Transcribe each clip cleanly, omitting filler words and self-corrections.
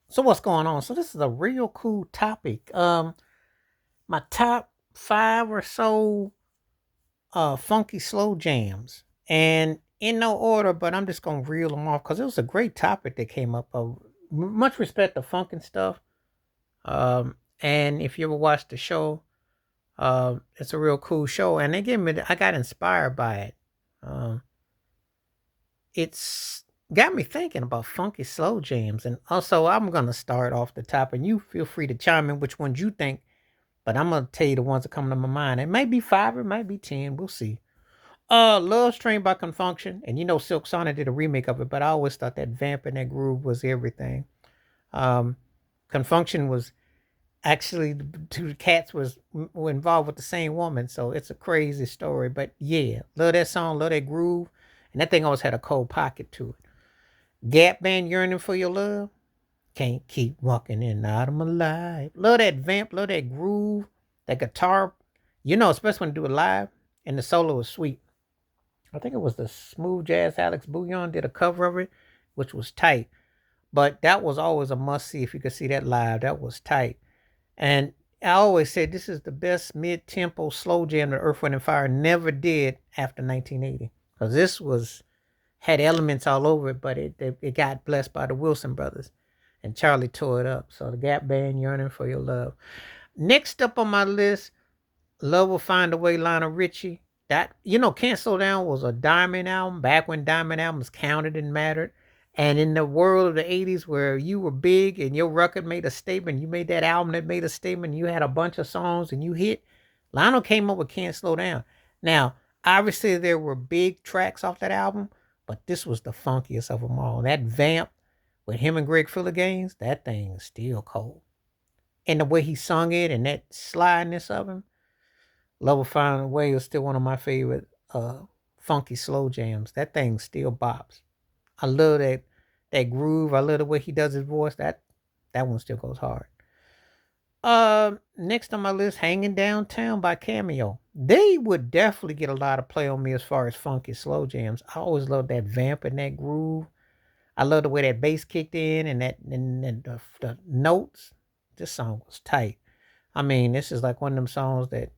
So what's going on? So this is a real cool topic. My top five or so funky slow jams, and in no order, but I'm just gonna reel them off because it was a great topic that came up. Of much respect to funk and stuff. And if you ever watched the show, it's a real cool show, and they gave me. I got inspired by it. Um, it's got me thinking about funky slow jams, and also I'm gonna start off the top, and you feel free to chime in which ones you think. But I'm gonna tell you the ones that come to my mind. It might be five, it might be 10. We'll see. Love Train by Confunction, and you know Silk Sonic did a remake of it, but I always thought that vamp and that groove was everything. Um, Confunction was actually the two cats were involved with the same woman, so it's a crazy story. But yeah, love that song, love that groove, and that thing always had a cold pocket to it. Gap Band, Yearning for Your Love. Can't keep walking in and out of my life. Love that vamp, love that groove, that guitar. You know, especially when you do it live, and the solo is sweet. I think it was the Smooth Jazz Alex Bouillon did a cover of it, which was tight. But that was always a must see if you could see that live. That was tight. And I always said this is the best mid tempo slow jam that Earth, Wind, and Fire never did after 1980. Because this was had elements all over it, but it got blessed by the Wilson brothers. And Charlie tore it up. So the Gap Band, Yearning for Your Love. Next up on my list, Love Will Find a Way, Lionel Richie. That, you know, Can't Slow Down was a diamond album back when diamond albums counted and mattered. And in the world of the 80s where you were big and your record made a statement, you made that album that made a statement, you had a bunch of songs and you hit, Lionel came up with Can't Slow Down. Now, obviously there were big tracks off that album, but this was the funkiest of them all. That vamp with him and Greg Gaines, that thing is still cold. And the way he sung it and that slidiness of him, Love Will Find a Way is still one of my favorite funky slow jams. That thing still bops. I love that groove. I love the way he does his voice. That one still goes hard. Next on my list, Hanging Downtown by Cameo. They would definitely get a lot of play on me as far as funky slow jams. I always love that vamp and that groove. I love the way that bass kicked in and the notes. This song was tight. I mean, this is like one of them songs that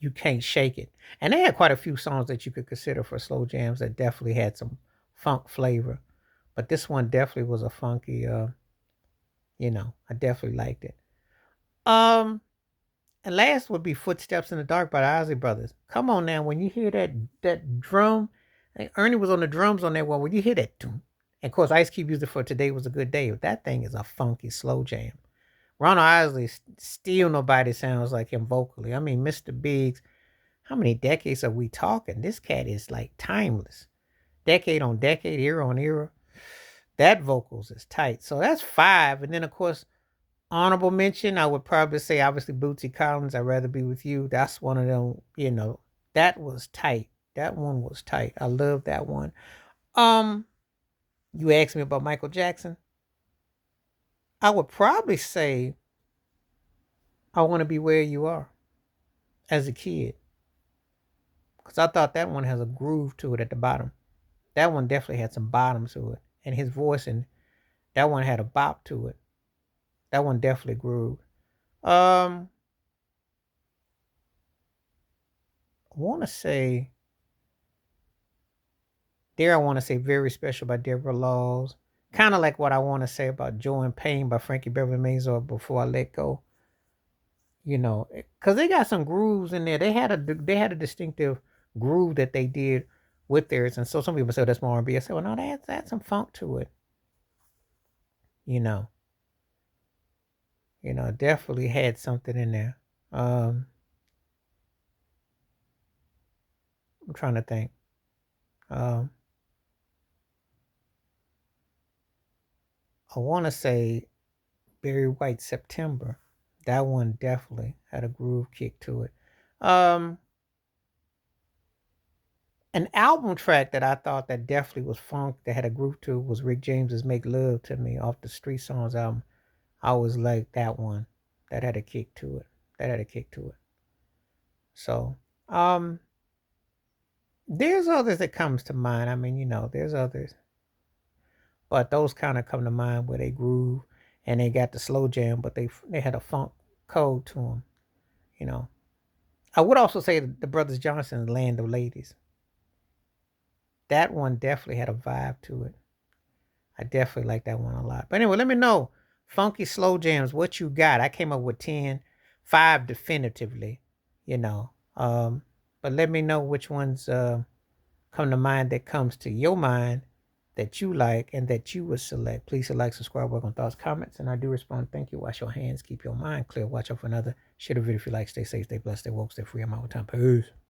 you can't shake it. And they had quite a few songs that you could consider for slow jams that definitely had some funk flavor. But this one definitely was a funky I definitely liked it. Um and last would be Footsteps in the Dark by the Ozzy Brothers. Come on now, when you hear that drum, I think Ernie was on the drums on that one. When you hear that, and of course Ice Cube used it for Today Was a Good Day. But that thing is a funky slow jam. Ronald Isley still nobody sounds like him vocally. I mean, Mr. Biggs. How many decades are we talking? This cat is like timeless. Decade on decade, era on era. That vocals is tight. So that's five. And then of course, honorable mention, I would probably say obviously Bootsy Collins, I'd rather be with you. That's one of them, that was tight. That one was tight. I love that one. Um, you asked me about Michael Jackson. I would probably say I want to be where you are as a kid. Because I thought that one has a groove to it at the bottom. That one definitely had some bottom to it. And his voice and that one had a bop to it. That one definitely grooved. Um, I want to say there. I want to say very special by Deborah Laws. Kind of like what I want to say about Joy and Pain by Frankie Beverly Mays or Before I Let Go. Because they got some grooves in there. They had a distinctive groove that they did with theirs, and so some people say that's more R&B. I say, well, no, that's some funk to it. You know, definitely had something in there. Um, I'm trying to think. Um, I want to say Barry White September. That one definitely had a groove kick to it. Um, an album track that I thought that definitely was funk that had a groove to it was Rick James's "Make Love to Me" off the Street Songs album. I always liked that one. That had a kick to it. That had a kick to it. So, um, there's others that comes to mind. I mean, there's others. But those kind of come to mind where they groove and they got the slow jam, but they had a funk code to them. You know, I would also say the Brothers Johnson, Land of Ladies. That one definitely had a vibe to it. I definitely like that one a lot. But anyway, let me know, funky slow jams, what you got. I came up with 10, 5 definitively, you know. But let me know which ones come to mind that comes to your mind that you like and that you would select. Please like, subscribe, work on thoughts, comments, and I do respond. Thank you. Wash your hands, keep your mind clear, watch out for another. Share the video if you like. Stay safe, stay blessed, stay woke, stay free. I'm out of time. Peace.